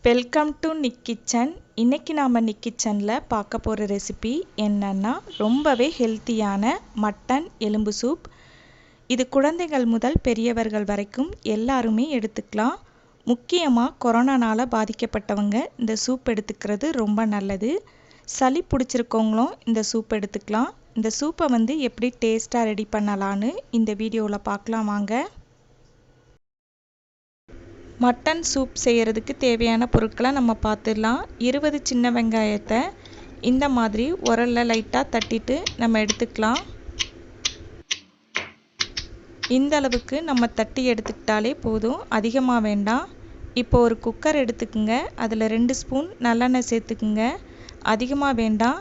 Welcome to Nick kitchen. இன்றைக்கி நாம் நிக் கிச்சனில் பார்க்க போகிற ரெசிபி என்னன்னா ரொம்பவே ஹெல்த்தியான மட்டன் எலும்பு சூப். இது குழந்தைகள் முதல் பெரியவர்கள் வரைக்கும் எல்லாருமே எடுத்துக்கலாம். முக்கியமாக கொரோனானால் பாதிக்கப்பட்டவங்க இந்த சூப் எடுத்துக்கிறது ரொம்ப நல்லது. சளி பிடிச்சிருக்கவங்களும் இந்த சூப் எடுத்துக்கலாம். இந்த சூப்பை எப்படி டேஸ்ட்டாக ரெடி பண்ணலான்னு இந்த வீடியோவில் பார்க்கலாம் வாங்க. மட்டன் சூப் செய்கிறதுக்கு தேவையான பொருட்களை நம்ம பார்த்துடலாம். 20 சின்ன வெங்காயத்தை இந்த மாதிரி உரலில் லைட்டாக தட்டிட்டு நம்ம எடுத்துக்கலாம். இந்த அளவுக்கு நம்ம தட்டி எடுத்துக்கிட்டாலே போதும், அதிகமாக வேண்டாம். இப்போ ஒரு குக்கர் எடுத்துக்குங்க. அதில் 2 ஸ்பூன் நல்லெண்ணெய் சேர்த்துக்குங்க. அதிகமாக வேண்டாம்,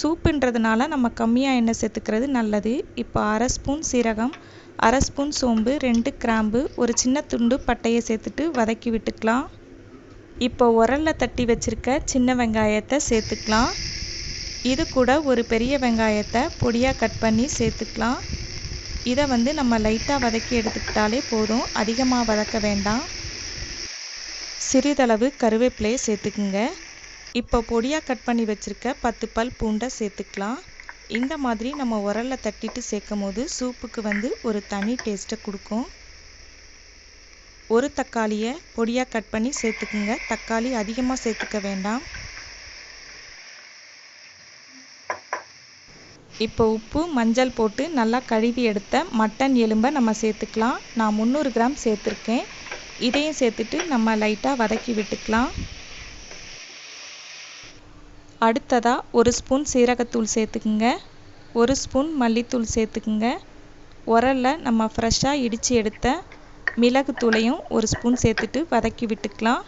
சூப்புன்றதுனால நம்ம கம்மியாக எண்ணெய் சேர்த்துக்கிறது நல்லது. இப்போ 1/2 ஸ்பூன் சீரகம், 1/2 ஸ்பூன் சோம்பு, 2 கிராம்பு, ஒரு சின்ன துண்டு பட்டையை சேர்த்துட்டு வதக்கி விட்டுக்கலாம். இப்போ உரலில் தட்டி வச்சுருக்க சின்ன வெங்காயத்தை சேர்த்துக்கலாம். இது கூட ஒரு பெரிய வெங்காயத்தை பொடியாக கட் பண்ணி சேர்த்துக்கலாம். இதை நம்ம லைட்டாக வதக்கி எடுத்துக்கிட்டாலே போதும், அதிகமாக வதக்க வேண்டாம். சிறிதளவு கருவேப்பிலையை சேர்த்துக்குங்க. இப்போ பொடியாக கட் பண்ணி வச்சுருக்க 10 பல் பூண்டை சேர்த்துக்கலாம். இந்த மாதிரி நம்ம உரலில் தட்டிட்டு சேர்க்கும் போது சூப்புக்கு ஒரு தனி டேஸ்ட்டை கொடுக்கும். ஒரு தக்காளியை பொடியாக கட் பண்ணி சேர்த்துக்குங்க. தக்காளி அதிகமாக சேர்த்துக்க வேண்டாம். இப்போ உப்பு, மஞ்சள் போட்டு நல்லா கழுவி எடுத்த மட்டன் எலும்பை நம்ம சேர்த்துக்கலாம். நான் 300 கிராம் சேர்த்துருக்கேன். இதையும் சேர்த்துட்டு நம்ம லைட்டாக வதக்கி விட்டுக்கலாம். அடுத்ததாக 1 ஸ்பூன் சீரகத்தூள் சேர்த்துக்குங்க. 1 ஸ்பூன் மல்லித்தூள் சேர்த்துக்குங்க. உரலில் நம்ம ஃப்ரெஷ்ஷாக இடித்து எடுத்த மிளகுத்தூளையும் 1 ஸ்பூன் சேர்த்துட்டு வதக்கி விட்டுக்கலாம்.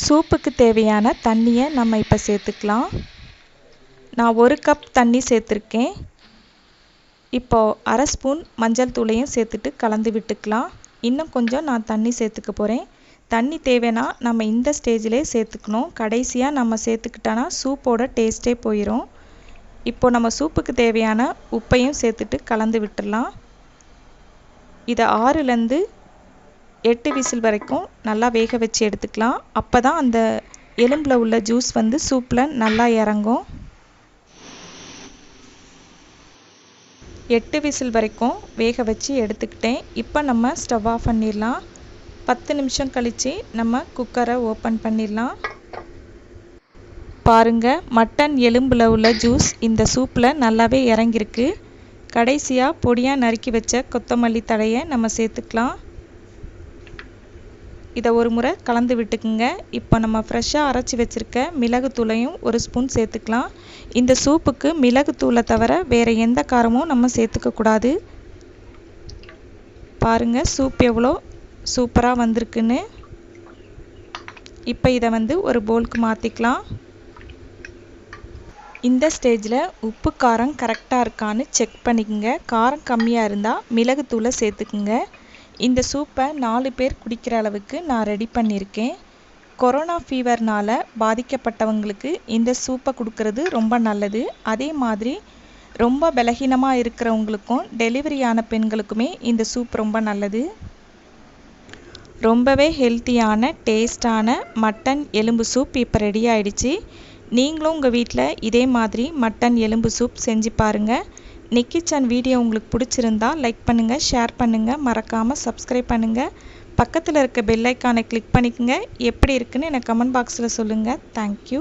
சூப்புக்கு தேவையான தண்ணியை நம்ம இப்போ சேர்த்துக்கலாம். நான் 1 கப் தண்ணி சேர்த்துருக்கேன். இப்போது 1/2 ஸ்பூன் மஞ்சள் தூளையும் சேர்த்துட்டு கலந்து விட்டுக்கலாம். இன்னும் கொஞ்சம் நான் தண்ணி சேர்த்துக்க போகிறேன். தண்ணி தேவைன்னா நம்ம இந்த ஸ்டேஜிலே சேர்த்துக்கணும். கடைசியாக நம்ம சேர்த்துக்கிட்டோன்னா சூப்போட டேஸ்ட்டே போயிடும். இப்போ நம்ம சூப்புக்கு தேவையான உப்பையும் சேர்த்துட்டு கலந்து விட்டுடலாம். இதை 6லேருந்து 8 விசில் வரைக்கும் நல்லா வேக வச்சு எடுத்துக்கலாம். அப்போ தான் அந்த எலும்பில் உள்ள ஜூஸ் சூப்பில் நல்லா இறங்கும். 8 விசில் வரைக்கும் வேக வச்சு எடுத்துக்கிட்டேன். இப்போ நம்ம ஸ்டவ் ஆஃப் பண்ணிடலாம். 10 நிமிஷம் கழித்து நம்ம குக்கரை ஓப்பன் பண்ணிடலாம். பாருங்கள், மட்டன் எலும்பில் உள்ள ஜூஸ் இந்த சூப்பில் நல்லாவே இறங்கியிருக்கு. கடைசியாக பொடியாக நறுக்கி வச்ச கொத்தமல்லி தழையை நம்ம சேர்த்துக்கலாம். இதை ஒரு முறை கலந்து விட்டுக்குங்க. இப்போ நம்ம ஃப்ரெஷ்ஷாக அரைச்சி வச்சுருக்க மிளகுத்தூளையும் 1 ஸ்பூன் சேர்த்துக்கலாம். இந்த சூப்புக்கு மிளகுத்தூளை தவிர வேறு எந்த காரமும் நம்ம சேர்த்துக்கக்கூடாது. பாருங்கள் சூப் எவ்வளோ சூப்பராக வந்திருக்குன்னு. இப்போ இதை ஒரு பவுலுக்கு மாற்றிக்கலாம். இந்த ஸ்டேஜில் உப்பு காரம் கரெக்டாக இருக்கான்னு செக் பண்ணிக்கோங்க. காரம் கம்மியாக இருந்தால் மிளகுத்தூளை சேர்த்துக்குங்க. இந்த சூப்பை 4 பேர் குடிக்கிற அளவுக்கு நான் ரெடி பண்ணியிருக்கேன். கொரோனா ஃபீவர்னால் பாதிக்கப்பட்டவங்களுக்கு இந்த சூப்பை கொடுக்கறது ரொம்ப நல்லது. அதே மாதிரி ரொம்ப பலகீனமாக இருக்கிறவங்களுக்கும் டெலிவரி ஆன பெண்களுக்குமே இந்த சூப் ரொம்ப நல்லது. ரொம்பவே ஹெல்த்தியான டேஸ்டான மட்டன் எலும்பு சூப் இப்போ ரெடி ஆயிடுச்சு. நீங்களும் உங்கள் வீட்டில் இதே மாதிரி மட்டன் எலும்பு சூப் செஞ்சு பாருங்கள். நிக் கிச்சன் வீடியோ உங்களுக்கு பிடிச்சிருந்தா லைக் பண்ணுங்கள், ஷேர் பண்ணுங்கள், மறக்காமல் சப்ஸ்கிரைப் பண்ணுங்கள். பக்கத்தில் இருக்க பெல் ஐக்கானை கிளிக் பண்ணிக்கோங்க. எப்படி இருக்குன்னு எனக்கு கமெண்ட் பாக்ஸில் சொல்லுங்கள். தேங்க்யூ.